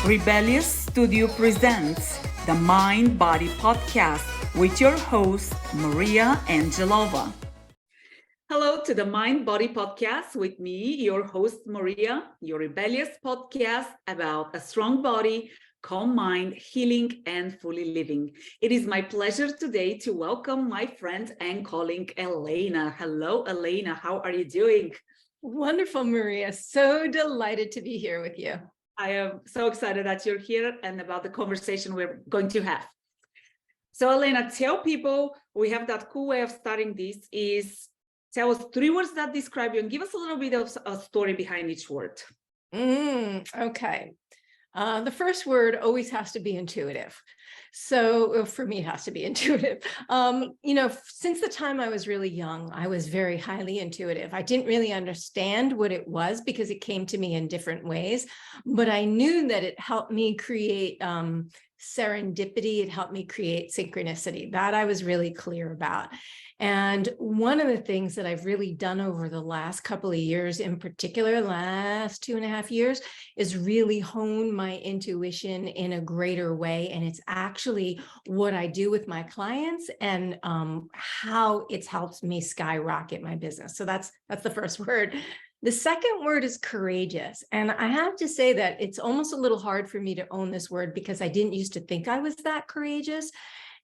Rebellious Studio presents the Mind Body Podcast with your host, Maria Angelova. Hello to the Mind Body Podcast with me, your host, Maria, your rebellious podcast about a strong body, calm mind, healing, and fully living. It is my pleasure today to welcome my friend and colleague, Alaina. Hello, Alaina. How are you doing? Wonderful, Maria. So delighted to be here with you. I am so excited that you're here and about the conversation we're going to have. So, Alaina, tell people, we have that cool way of starting this is tell us 3 words that describe you and give us a little bit of a story behind each word. Okay. The first word always has to be intuitive. So for me, it has to be intuitive. Since the time I was really young, I was very highly intuitive. I didn't really understand what it was because it came to me in different ways, but I knew that it helped me create serendipity. It helped me create synchronicity. That I was really clear about. And one of the things that I've really done over the last couple of years, in particular, last 2.5 years, is really hone my intuition in a greater way. And it's actually what I do with my clients and how it's helped me skyrocket my business. So that's the first word. The second word is courageous. And I have to say that it's almost a little hard for me to own this word because I didn't used to think I was that courageous.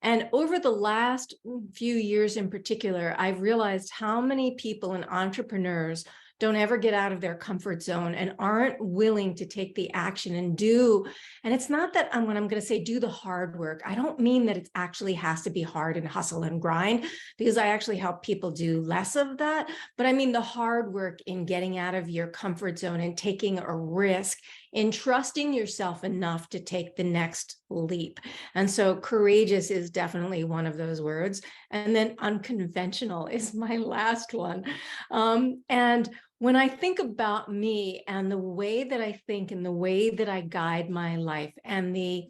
And over the last few years in particular, I've realized how many people and entrepreneurs don't ever get out of their comfort zone and aren't willing to take the action and do. And it's not that when I'm going to say do the hard work, I don't mean that it actually has to be hard and hustle and grind, because I actually help people do less of that. But I mean the hard work in getting out of your comfort zone and taking a risk, in trusting yourself enough to take the next leap. And so courageous is definitely one of those words. And then unconventional is my last one. And when I think about me and the way that I think and the way that I guide my life and the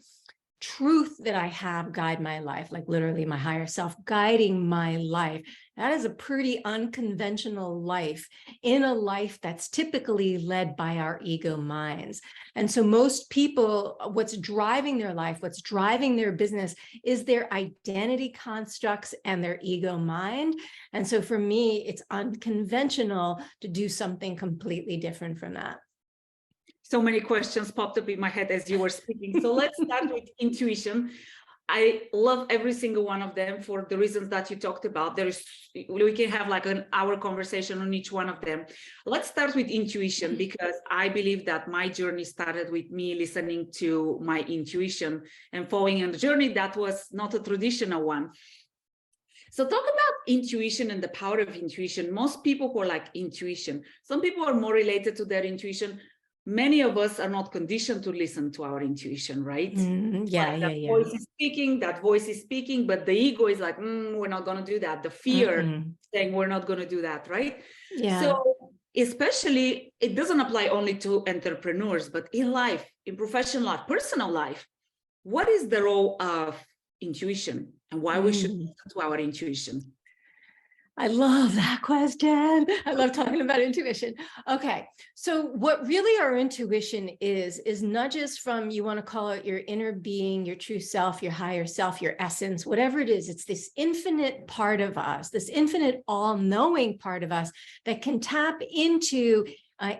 truth that I have guide my life, like literally my higher self guiding my life, that is a pretty unconventional life in a life that's typically led by our ego minds. And so most people, what's driving their life, what's driving their business is their identity constructs and their ego mind. And so for me, it's unconventional to do something completely different from that. So many questions popped up in my head as you were speaking. So let's start with intuition. I love every single one of them for the reasons that you talked about. We can have like an hour conversation on each one of them. Let's start with intuition, because I believe that my journey started with me listening to my intuition and following on the journey that was not a traditional one. So talk about intuition and the power of intuition. Most people who are like intuition, some people are more related to their intuition. Many of us are not conditioned to listen to our intuition, right? Voice is speaking, that voice is speaking, but the ego is like, we're not going to do that. The fear saying we're not going to do that, right? Yeah. So especially, it doesn't apply only to entrepreneurs, but in life, in professional life, personal life, what is the role of intuition and why we should listen to our intuition? I love that question. I love talking about intuition. Okay, so what really our intuition is nudges from, you want to call it your inner being, your true self, your higher self, your essence, whatever it is. It's this infinite part of us, this infinite all-knowing part of us that can tap into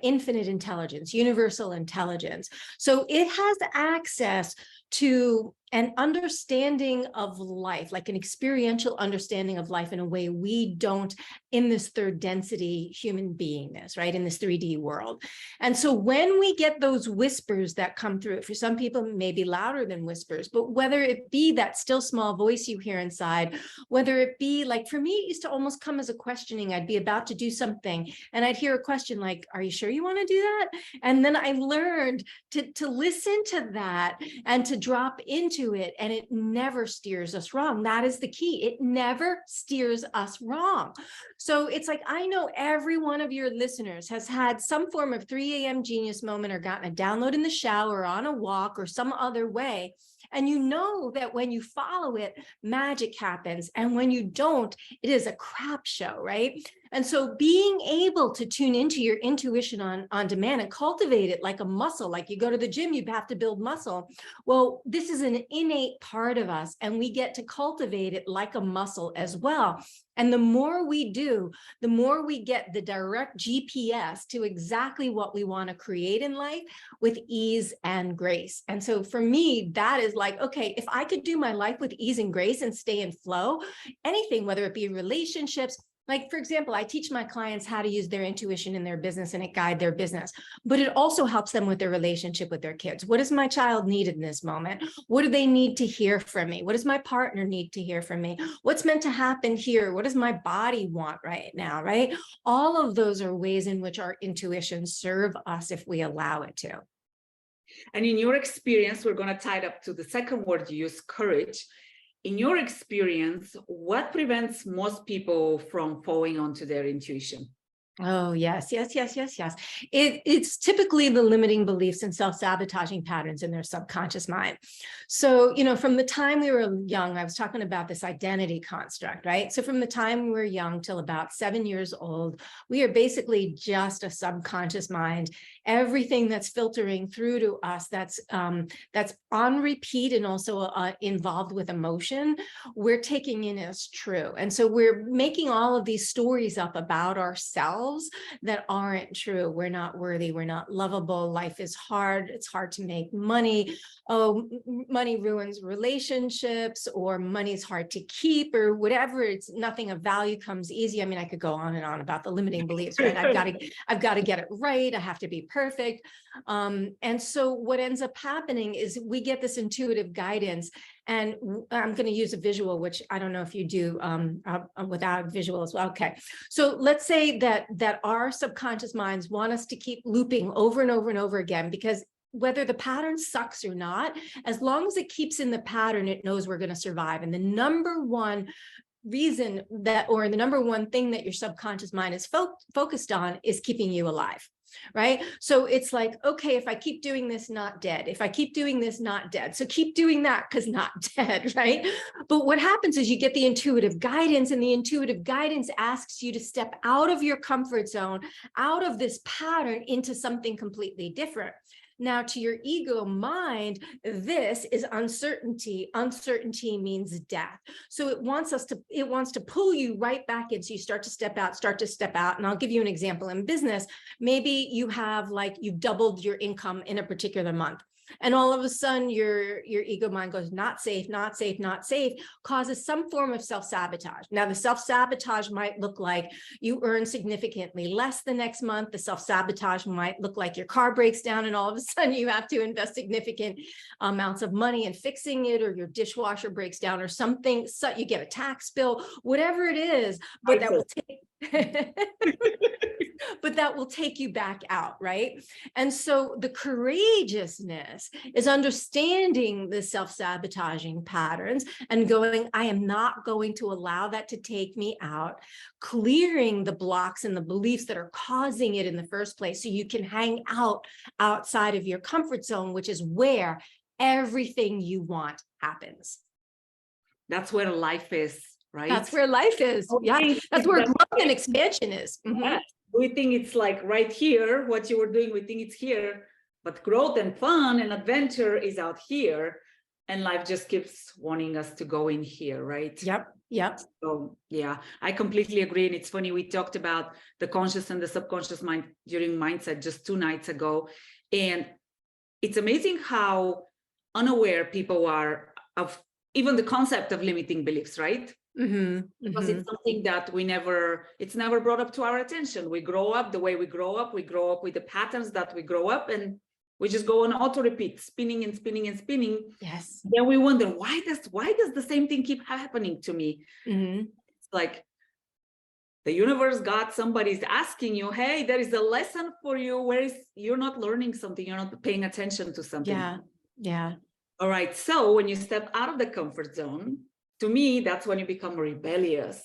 infinite intelligence, universal intelligence. So it has access to an understanding of life, like an experiential understanding of life in a way we don't in this third density human beingness, right? In this 3D world. And so when we get those whispers that come through, for some people it may be louder than whispers, but whether it be that still small voice you hear inside, whether it be like, for me, it used to almost come as a questioning. I'd be about to do something and I'd hear a question like, are you sure you want to do that? And then I learned to listen to that and to drop into it, and it never steers us wrong. That is the key. It never steers us wrong. So it's like, I know every one of your listeners has had some form of 3 a.m. genius moment or gotten a download in the shower or on a walk or some other way. And you know that when you follow it, magic happens. And when you don't, it is a crap show, right? And so being able to tune into your intuition on demand and cultivate it like a muscle, like you go to the gym, you have to build muscle. Well, this is an innate part of us, and we get to cultivate it like a muscle as well. And the more we do, the more we get the direct GPS to exactly what we want to create in life with ease and grace. And so for me, that is like, okay, if I could do my life with ease and grace and stay in flow, anything, whether it be relationships, like, for example, I teach my clients how to use their intuition in their business and it guides their business, but it also helps them with their relationship with their kids. What does my child need in this moment? What do they need to hear from me? What does my partner need to hear from me? What's meant to happen here? What does my body want right now, right? All of those are ways in which our intuition serve us if we allow it to. And in your experience, we're going to tie it up to the second word you use, courage. In your experience, what prevents most people from falling onto their intuition? Oh, yes. It's typically the limiting beliefs and self-sabotaging patterns in their subconscious mind. So, from the time we were young, I was talking about this identity construct, right? So from the time we were young till about 7 years old, we are basically just a subconscious mind. Everything that's filtering through to us, that's on repeat and also involved with emotion, we're taking in as true. And so we're making all of these stories up about ourselves that aren't true. We're not worthy. We're not lovable. Life is hard. It's hard to make money. Oh, money ruins relationships, or money's hard to keep, or whatever. It's nothing of value comes easy. I mean, I could go on and on about the limiting beliefs, right? I've got to get it right. I have to be perfect. And so what ends up happening is we get this intuitive guidance. And I'm going to use a visual, which I don't know if you do without visual as well. Okay. So let's say that our subconscious minds want us to keep looping over and over and over again, because whether the pattern sucks or not, as long as it keeps in the pattern, it knows we're going to survive. And the number one reason that, or the number one thing that your subconscious mind is focused on is keeping you alive. Right? So it's like, okay, if I keep doing this, not dead. If I keep doing this, not dead. So keep doing that because not dead, right? But what happens is you get the intuitive guidance, and the intuitive guidance asks you to step out of your comfort zone, out of this pattern into something completely different. Now, to your ego mind, this is uncertainty. Uncertainty means death. So it wants to pull you right back in. So you start to step out. And I'll give you an example in business. Maybe you have you've doubled your income in a particular month. And all of a sudden your ego mind goes, not safe, not safe, not safe, causes some form of self-sabotage. Now, the self-sabotage might look like you earn significantly less the next month. The self-sabotage might look like your car breaks down and all of a sudden you have to invest significant amounts of money in fixing it, or your dishwasher breaks down or something. So you get a tax bill, whatever it is, but that will take but that will take you back out, right? And so the courageousness is understanding the self-sabotaging patterns and going, I am not going to allow that to take me out, clearing the blocks and the beliefs that are causing it in the first place, so you can hang out outside of your comfort zone, which is where everything you want happens. That's where life is, right? That's where life is. Yeah, that's where growth and expansion is. Mm-hmm. Yeah. We think it's like right here, what you were doing, we think it's here, but growth and fun and adventure is out here, and life just keeps wanting us to go in here, right? Yep. So yeah, I completely agree. And it's funny, we talked about the conscious and the subconscious mind during Mindset just 2 nights ago. And it's amazing how unaware people are of even the concept of limiting beliefs, right? Because it's something that it's never brought up to our attention. We grow up the way we grow up with the patterns that we grow up, and we just go on auto repeat, spinning and spinning and spinning. Yes. Then we wonder, why does the same thing keep happening to me? It's like the universe, God, somebody's asking you, hey, there is a lesson for you. You're not learning something, you're not paying attention to something. Yeah. All right. So when you step out of the comfort zone, to me, that's when you become rebellious.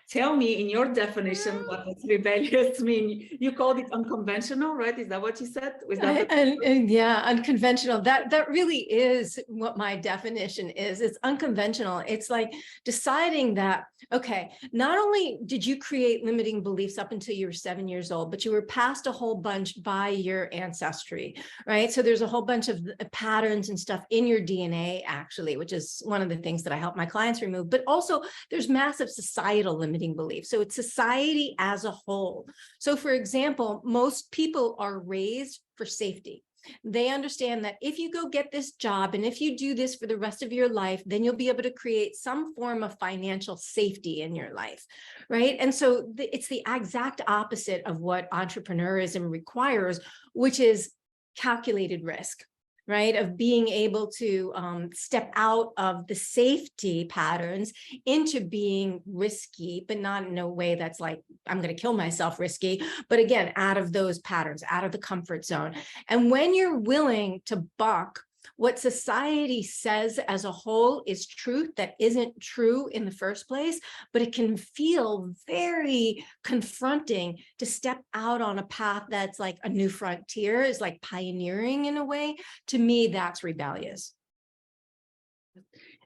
Tell me, in your definition, what does rebellious mean? You called it unconventional, right? Is that what you said? Was that And yeah, unconventional. That really is what my definition is. It's unconventional. It's like deciding that, okay, not only did you create limiting beliefs up until you were 7 years old, but you were passed a whole bunch by your ancestry, right? So there's a whole bunch of patterns and stuff in your DNA, actually, which is one of the things that I help my clients remove. But also there's massive societal limiting beliefs. So it's society as a whole. So for example, most people are raised for safety. They understand that if you go get this job and if you do this for the rest of your life, then you'll be able to create some form of financial safety in your life, right? And so it's the exact opposite of what entrepreneurism requires, which is calculated risk, right? Of being able to step out of the safety patterns into being risky, but not in a way that's like, I'm going to kill myself risky, but again, out of those patterns, out of the comfort zone. And when you're willing to buck what society says as a whole is truth that isn't true in the first place, but it can feel very confronting to step out on a path that's like a new frontier, is like pioneering in a way. To me, that's rebellious.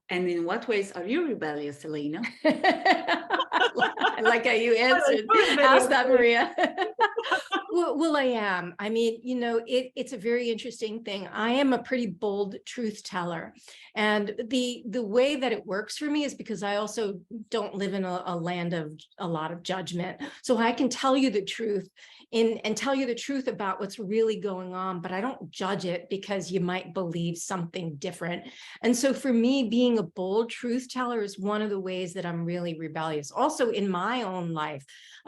And in what ways are you rebellious, Alaina? I like how you asked that, Maria. Well, I am. I mean, you know, it's a very interesting thing. I am a pretty bold truth teller. And the way that it works for me is because I also don't live in a land of a lot of judgment. So I can tell you the truth and tell you the truth about what's really going on, but I don't judge it because you might believe something different. And so for me, being a bold truth teller is one of the ways that I'm really rebellious. Also in my own life,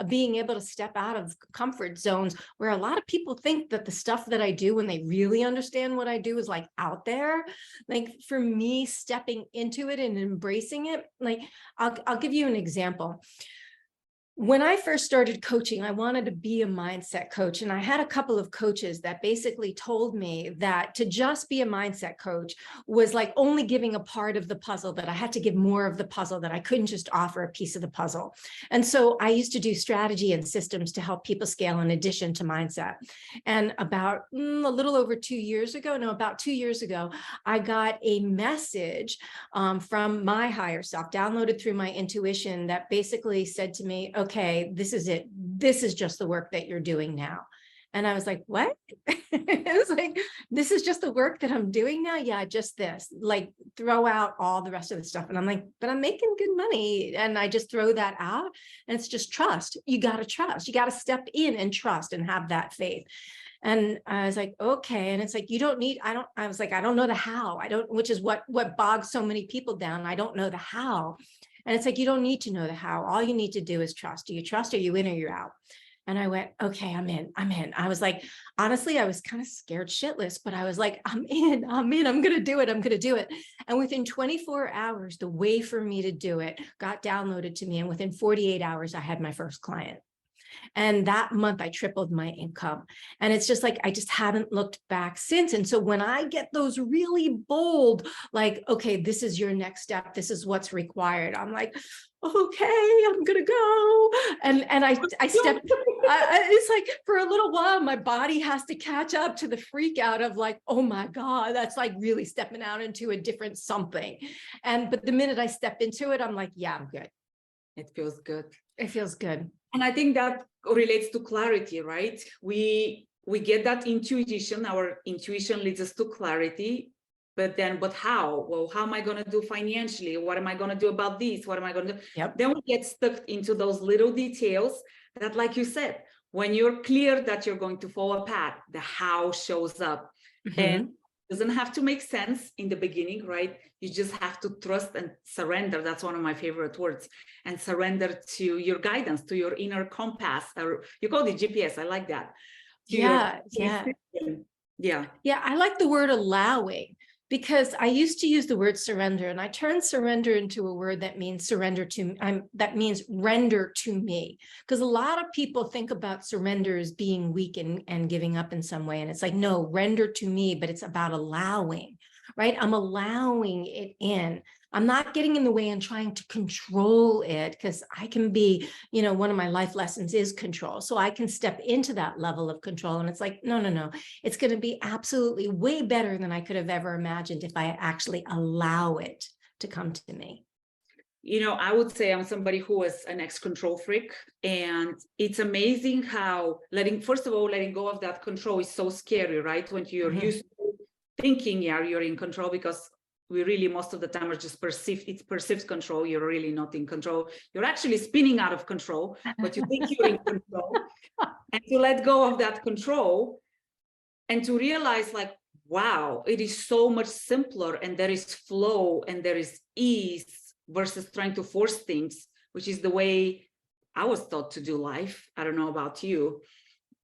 being able to step out of comfort zones where a lot of people think that the stuff that I do when they really understand what I do is like out there. Like for me, stepping into it and embracing it, like I'll give you an example. When I first started coaching, I wanted to be a mindset coach. And I had a couple of coaches that basically told me that to just be a mindset coach was like only giving a part of the puzzle, that I had to give more of the puzzle, that I couldn't just offer a piece of the puzzle. And so I used to do strategy and systems to help people scale in addition to mindset. And about a little over 2 years ago, about 2 years ago, I got a message from my higher self, downloaded through my intuition, that basically said to me, okay, this is it. This is just the work that you're doing now. And I was like, what? It was like, this is just the work that I'm doing now? Yeah, just this, like throw out all the rest of the stuff. And I'm like, but I'm making good money. And I just throw that out. And it's just trust. You got to trust. You got to step in and trust and have that faith. And I was like, okay. And it's like, you don't need, I was like, I don't know the how. Which is what bogs so many people down. I don't know the how. And it's like, you don't need to know the how. All you need to do is trust. Do you trust? Are you in or you're out? And I went, okay, I'm in. I was like, honestly, I was kind of scared shitless, but I was like, I'm in. I'm going to do it. I'm going to do it. And within 24 hours, the way for me to do it got downloaded to me. And within 48 hours, I had my first client. And that month I tripled my income. And it's just like, I just haven't looked back since. And so when I get those really bold, like, okay, this is your next step, this is what's required, I'm like, okay, I'm gonna go. And I stepped, it's like for a little while, my body has to catch up to the freak out of like, oh my God, that's like really stepping out into a different something. But the minute I step into it, I'm like, yeah, I'm good. It feels good. It feels good. And I think that relates to clarity, right? We get that intuition. Our intuition leads us to clarity. But how? Well, how am I going to do financially? What am I going to do about this? What am I going to do? Yep. Then we get stuck into those little details that, like you said, when you're clear that you're going to follow a path, the how shows up. Mm-hmm. And doesn't have to make sense in the beginning, right? You just have to trust and surrender. That's one of my favorite words. And surrender to your guidance, to your inner compass, or you call it GPS. I like that. Yeah. I like the word allowing, because I used to use the word surrender, and I turned surrender into a word that means that means render to me. Because a lot of people think about surrender as being weak and giving up in some way. And it's like, no, render to me, but it's about allowing, right? I'm allowing it in. I'm not getting in the way and trying to control it, because I can be, one of my life lessons is control. So I can step into that level of control. And it's like, no, no, no. It's going to be absolutely way better than I could have ever imagined if I actually allow it to come to me. I would say I'm somebody who is an ex-control freak, and it's amazing how first of all, letting go of that control is so scary, right? When you're used to thinking, yeah, you're in control, because we really, most of the time, are just perceived control. You're really not in control. You're actually spinning out of control, but you think you're in control. And to let go of that control and to realize, like, wow, it is so much simpler, and there is flow and there is ease, versus trying to force things, which is the way I was taught to do life. I don't know about you,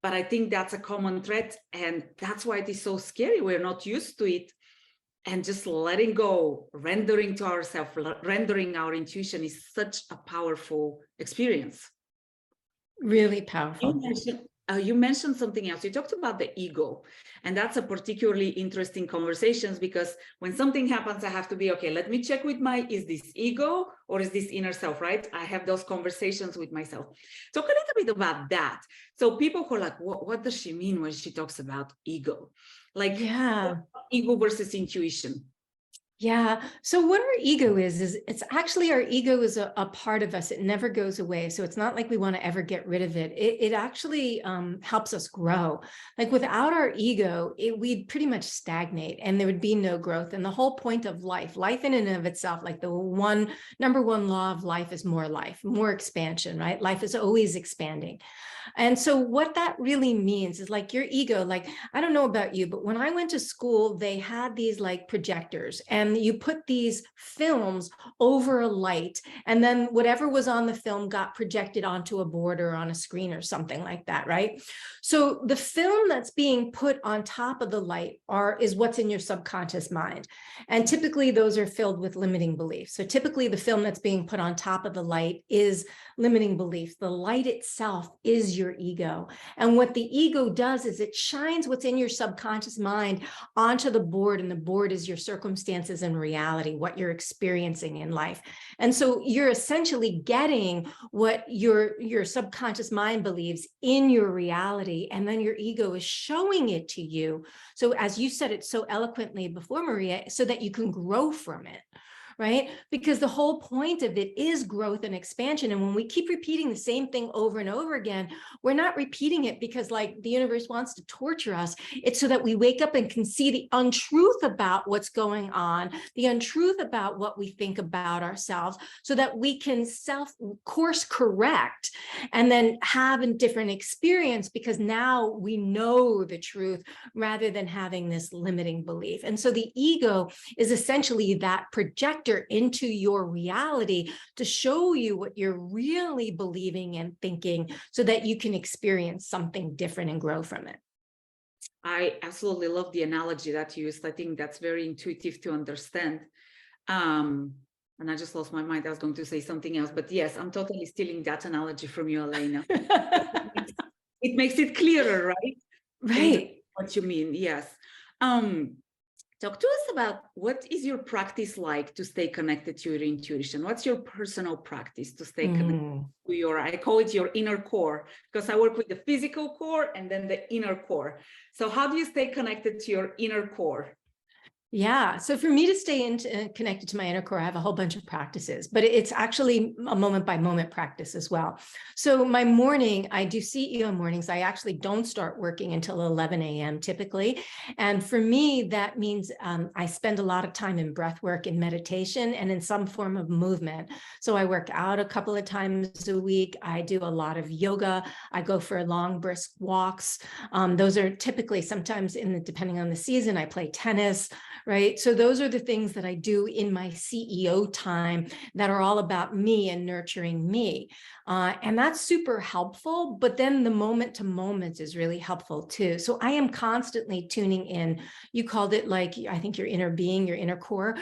but I think that's a common thread, and that's why it is so scary. We're not used to it. And just letting go, rendering to ourselves, rendering our intuition is such a powerful experience. Really powerful. You mentioned something else. You talked about the ego, and that's a particularly interesting conversation, because when something happens, I have to be, okay, let me check with is this ego or is this inner self, right? I have those conversations with myself. Talk a little bit about that. So people who are like, what does she mean when she talks about ego? Like, yeah, ego versus intuition. Yeah. So what our ego is it's actually, our ego is a part of us. It never goes away. So it's not like we want to ever get rid of it. It actually helps us grow. Like without our ego, we'd pretty much stagnate and there would be no growth. And the whole point of life in and of itself, like the number one law of life is more life, more expansion, right? Life is always expanding. And so what that really means is like your ego, like, I don't know about you, but when I went to school, they had these like projectors and you put these films over a light, and then whatever was on the film got projected onto a board or on a screen or something like that, right? So the film that's being put on top of the light is what's in your subconscious mind. And typically those are filled with limiting beliefs. So typically the film that's being put on top of the light is limiting beliefs. The light itself is your ego. And what the ego does is it shines what's in your subconscious mind onto the board, and the board is your circumstances and reality, what you're experiencing in life. And so you're essentially getting what your subconscious mind believes in your reality, and then your ego is showing it to you. So as you said it so eloquently before, Maria, so that you can grow from it. Right? Because the whole point of it is growth and expansion. And when we keep repeating the same thing over and over again, we're not repeating it because like the universe wants to torture us. It's so that we wake up and can see the untruth about what's going on, the untruth about what we think about ourselves, so that we can course correct and then have a different experience, because now we know the truth rather than having this limiting belief. And so the ego is essentially that projector into your reality to show you what you're really believing and thinking, so that you can experience something different and grow from it. I absolutely love the analogy that you used. I think that's very intuitive to understand. And I just lost my mind. I was going to say something else, but yes, I'm totally stealing that analogy from you, Alaina. It makes it clearer, right? Right. What you mean, yes. Talk to us about what is your practice like to stay connected to your intuition? What's your personal practice to stay connected to I call it your inner core, because I work with the physical core and then the inner core. So how do you stay connected to your inner core? Yeah. So for me to stay connected to my inner core, I have a whole bunch of practices, but it's actually a moment by moment practice as well. So my morning, I do CEO mornings. I actually don't start working until 11 a.m. typically. And for me, that means I spend a lot of time in breath work, in meditation, and in some form of movement. So I work out a couple of times a week. I do a lot of yoga. I go for long, brisk walks. Those are typically, sometimes depending on the season, I play tennis. Right. So those are the things that I do in my CEO time that are all about me and nurturing me. And that's super helpful. But then the moment to moment is really helpful too. So I am constantly tuning in. You called it, like, I think your inner being, your inner core.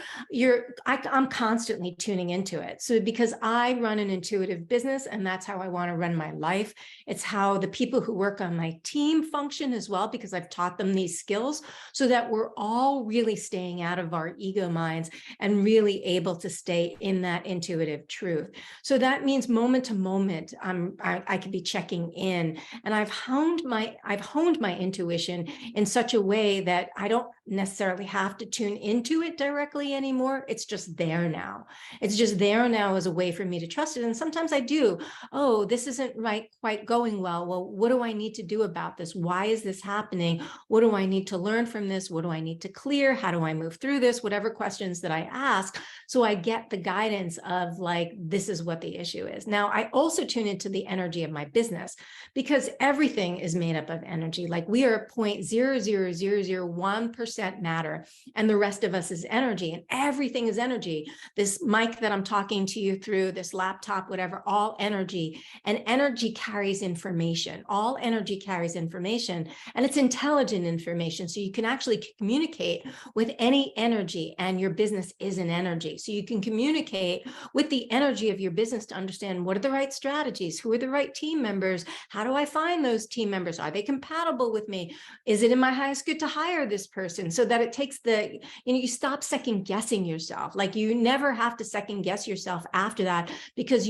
I'm constantly tuning into it. So because I run an intuitive business, and that's how I want to run my life. It's how the people who work on my team function as well, because I've taught them these skills, so that we're all really staying out of our ego minds and really able to stay in that intuitive truth. So that means moment to moment, I can be checking in, and I've honed my intuition in such a way that I don't necessarily have to tune into it directly anymore. It's just there now. It's just there now as a way for me to trust it. And sometimes I do. Oh, this isn't quite going well. Well, what do I need to do about this? Why is this happening? What do I need to learn from this? What do I need to clear? How do I move through this? Whatever questions that I ask. So I get the guidance of like, this is what the issue is. Now, I also tune into the energy of my business, because everything is made up of energy. Like we are 0.00001% matter, and the rest of us is energy, and everything is energy. This mic that I'm talking to you through, this laptop, whatever, all energy, and energy carries information. All energy carries information, and it's intelligent information. So you can actually communicate with any energy, and your business is an energy. So you can communicate with the energy of your business to understand what are the right strategies, who are the right team members, how do I find those team members, are they compatible with me, is it in my highest good to hire this person, so that it takes the, you stop second guessing yourself. Like you never have to second guess yourself after that, because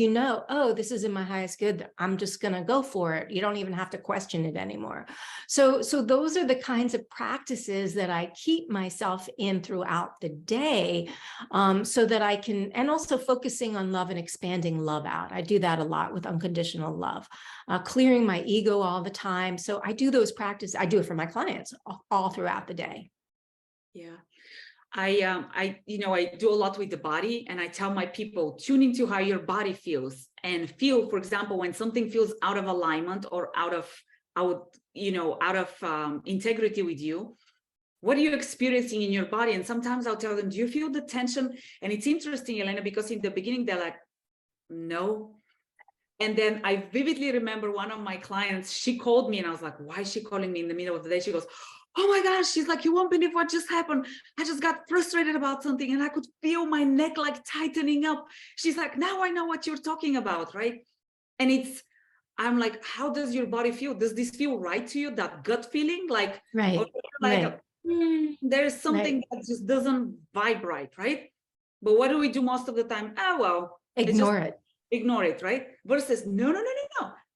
oh, this is in my highest good, I'm just going to go for it. You don't even have to question it anymore. So those are the kinds of practices that I keep myself in throughout the day, so that I can, and also focusing on love and expanding love out. I do that a lot with unconditional love, clearing my ego all the time. So I do those practices. I do it for my clients all throughout the day. Yeah. I do a lot with the body, and I tell my people, tune into how your body feels, and feel, for example, when something feels out of alignment or out of integrity with you, what are you experiencing in your body? And sometimes I'll tell them, do you feel the tension? And it's interesting, Alaina, because in the beginning, they're like, no. And then I vividly remember one of my clients, she called me, and I was like, why is she calling me in the middle of the day? She goes, oh my gosh, she's like, you won't believe what just happened. I just got frustrated about something, and I could feel my neck like tightening up. She's like, now I know what you're talking about, right? And I'm like, how does your body feel? Does this feel right to you? That gut feeling? Like, Right. Like, there's something that just doesn't vibe right? But what do we do most of the time? Oh, well, ignore it, right? Versus, no.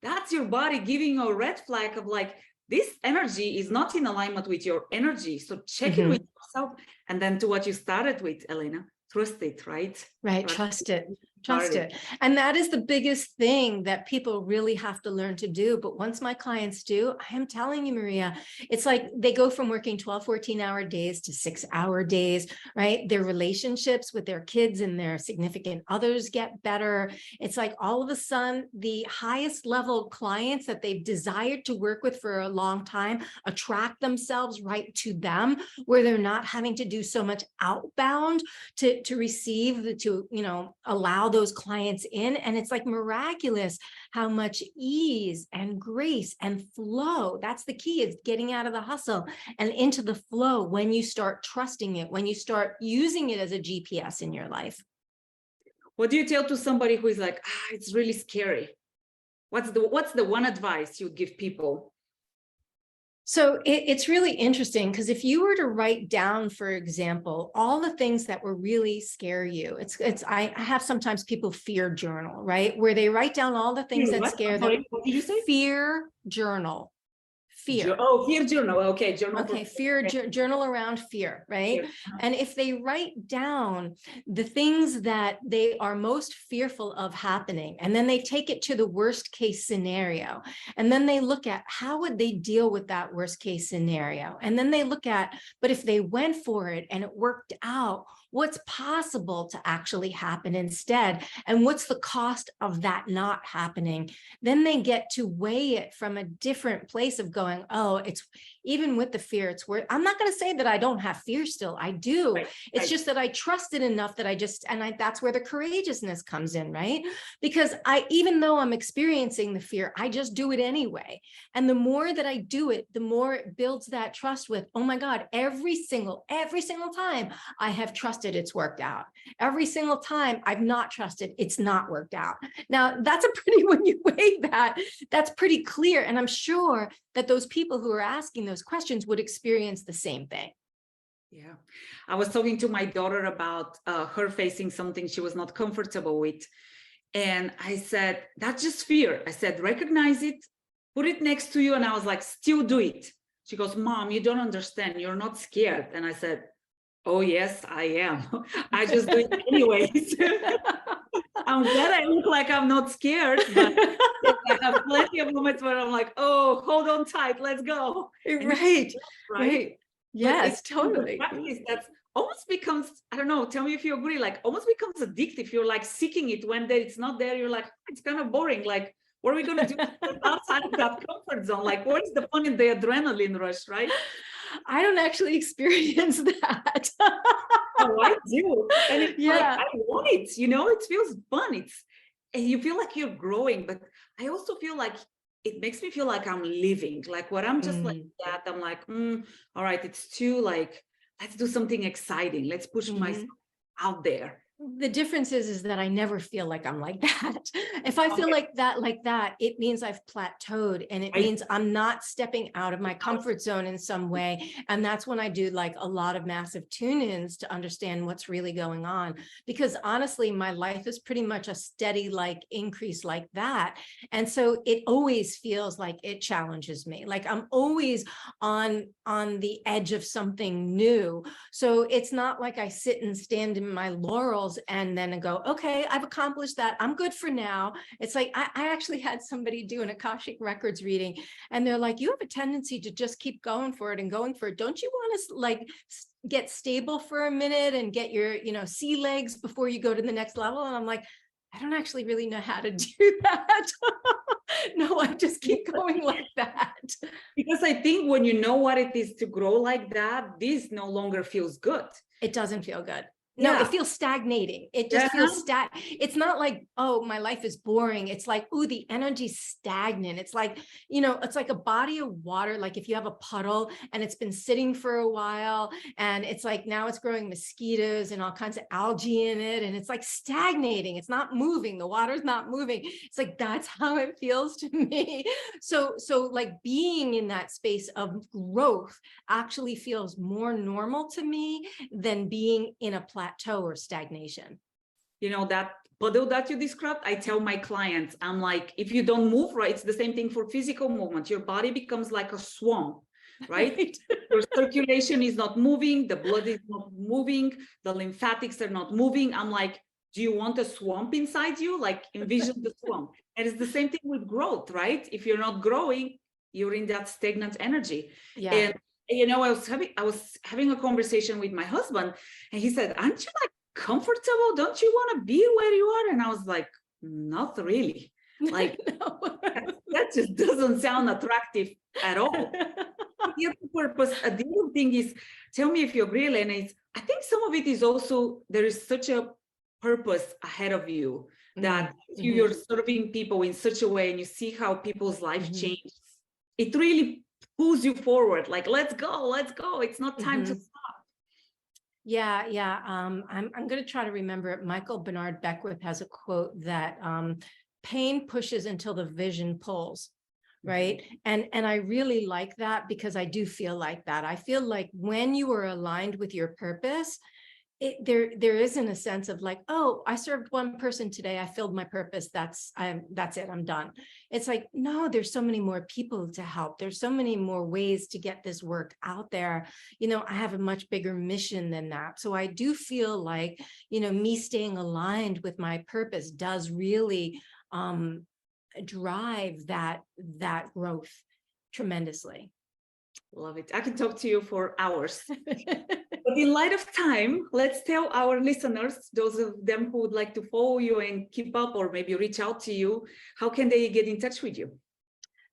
That's your body giving a red flag of like, this energy is not in alignment with your energy. So check in with yourself. And then to what you started with, Alaina, trust it, right? Right. Trust it. Trust it. And that is the biggest thing that people really have to learn to do. But once my clients do, I am telling you, Maria, it's like they go from working 12, 14-hour days to 6-hour days, right? Their relationships with their kids and their significant others get better. It's like all of a sudden, the highest level clients that they've desired to work with for a long time attract themselves right to them, where they're not having to do so much outbound to receive, to allow those clients in. And it's like miraculous how much ease and grace and flow. That's the key, is getting out of the hustle and into the flow when you start trusting it, when you start using it as a GPS in your life. What do you tell to somebody who is like, it's really scary? What's the one advice you would give people? So it's really interesting, because if you were to write down, for example, all the things that will really scare you, I have sometimes people fear journal, right? Where they write down all the things that scare them. What did you say? Fear journal. Fear. Fear journal. Okay, journal. Okay, journal around fear, right? Fear. And if they write down the things that they are most fearful of happening, and then they take it to the worst case scenario, and then they look at how would they deal with that worst case scenario, and then they look at, but if they went for it and it worked out, what's possible to actually happen instead, and what's the cost of that not happening? Then they get to weigh it from a different place of going, oh, it's even with the fear, it's worth. I'm not going to say that I don't have fear still. I do. Right. It's just that I trust it enough that that's where the courageousness comes in, right? Because even though I'm experiencing the fear, I just do it anyway. And the more that I do it, the more it builds that trust with, oh my God, every single time I have trusted, it's worked out. Every single time I've not trusted, it's not worked out. Now that's when you weigh that, that's pretty clear. And I'm sure that those people who are asking those questions would experience the same thing. Yeah. I was talking to my daughter about her facing something she was not comfortable with. And I said, that's just fear. I said, recognize it, put it next to you. And I was like, still do it. She goes, Mom, you don't understand. You're not scared. And I said, oh, yes, I am. I just do it anyways. I'm glad I look like I'm not scared, but I have plenty of moments where I'm like, oh, hold on tight, let's go. Right, right. Yes, But it's totally. the practice that almost becomes, I don't know, tell me if you agree, like almost becomes addictive. You're like seeking it when it's not there. You're like, it's kind of boring. Like, what are we going to do outside of that comfort zone? Like, what is the fun in the adrenaline rush, right? I don't actually experience that. Oh, I do. And it's like, Yeah. I want it, you know, it feels fun. And you feel like you're growing, but I also feel like it makes me feel like I'm living. Like what I'm just like that, I'm like, all right, it's too like, let's do something exciting. Let's push myself out there. The difference is that I never feel like I'm like that. If I feel like that, it means I've plateaued, and it means I'm not stepping out of my comfort zone in some way. And that's when I do like a lot of massive tune-ins to understand what's really going on. Because honestly, my life is pretty much a steady like increase like that. And so it always feels like it challenges me. Like I'm always on the edge of something new. So it's not like I sit and stand in my laurels and then go, okay, I've accomplished that. I'm good for now. It's like, I actually had somebody do an Akashic Records reading, and they're like, you have a tendency to just keep going for it and going for it. Don't you want to like get stable for a minute and get your, sea legs before you go to the next level? And I'm like, I don't actually really know how to do that. No, I just keep going like that. Because I think when you know what it is to grow like that, this no longer feels good. It doesn't feel good. No, it feels stagnating. It just feels it's not like, oh, my life is boring. It's like, ooh, the energy's stagnant. It's like, it's like a body of water. Like if you have a puddle and it's been sitting for a while, and it's like now it's growing mosquitoes and all kinds of algae in it, and it's like stagnating. It's not moving. The water's not moving. It's like, that's how it feels to me. So like being in that space of growth actually feels more normal to me than being in a plateau or stagnation. That puddle that you described, I tell my clients, I'm like, if you don't move, right, it's the same thing for physical movement. Your body becomes like a swamp, right? Your circulation is not moving, the blood is not moving, the lymphatics are not moving. I'm like, do you want a swamp inside you? Like envision the swamp. And it's the same thing with growth, right? If you're not growing, you're in that stagnant energy. Yeah. And I was having a conversation with my husband, and he said, aren't you like comfortable? Don't you want to be where you are? And I was like, not really. Like No. that just doesn't sound attractive at all. The other purpose, the other thing is, tell me if you agree, Alaina, I think some of it is also, there is such a purpose ahead of you that you're serving people in such a way, and you see how people's life changes. It really pulls you forward. Like, let's go. It's not time to stop. Yeah. I'm going to try to remember it. Michael Bernard Beckwith has a quote that pain pushes until the vision pulls. Right. And I really like that, because I do feel like that. I feel like when you are aligned with your purpose, there isn't a sense of like, oh, I served one person today, I filled my purpose, that's it, I'm done. It's like, no, there's so many more people to help. There's so many more ways to get this work out there. I have a much bigger mission than that. So I do feel like, me staying aligned with my purpose does really drive that growth tremendously. Love it. I can talk to you for hours. But in light of time, let's tell our listeners, those of them who would like to follow you and keep up, or maybe reach out to you, how can they get in touch with you?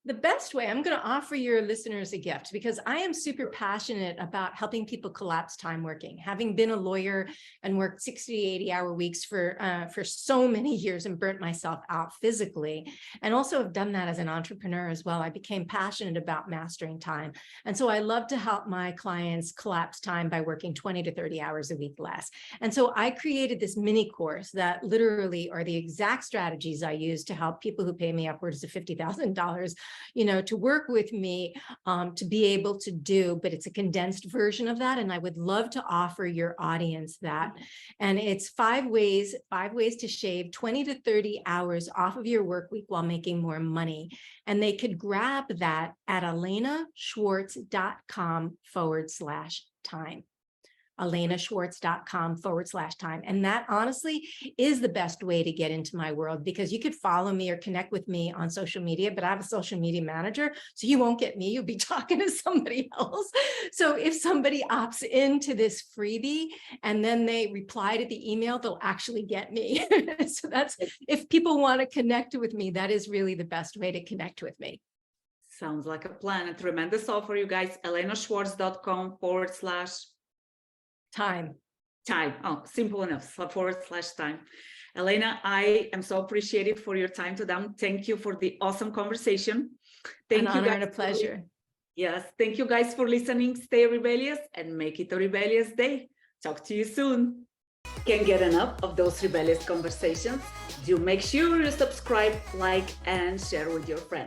The best way, I'm going to offer your listeners a gift, because I am super passionate about helping people collapse time working. Having been a lawyer and worked 60 to 80-hour weeks for so many years and burnt myself out physically, and also have done that as an entrepreneur as well, I became passionate about mastering time. And so I love to help my clients collapse time by working 20 to 30 hours a week less. And so I created this mini course that literally are the exact strategies I use to help people who pay me upwards of $50,000 to work with me, to be able to do, but it's a condensed version of that. And I would love to offer your audience that. And it's 5 ways to shave 20 to 30 hours off of your work week while making more money. And they could grab that at alainaschwartz.com/time. alainaschwartz.com/time. And that honestly is the best way to get into my world, because you could follow me or connect with me on social media, but I have a social media manager, so you won't get me, you'll be talking to somebody else. So if somebody opts into this freebie and then they reply to the email, they'll actually get me. So that's, if people want to connect with me, that is really the best way to connect with me. Sounds like a plan. A tremendous offer, you guys. alainaschwartz.com/time. Oh, simple enough. /time. Alaina, I am so appreciative for your time today. Thank you for the awesome conversation. Thank you, guys. And a pleasure. Yes. Thank you guys for listening. Stay rebellious and make it a rebellious day. Talk to you soon. Can't get enough of those rebellious conversations? Do make sure you subscribe, like, and share with your friends.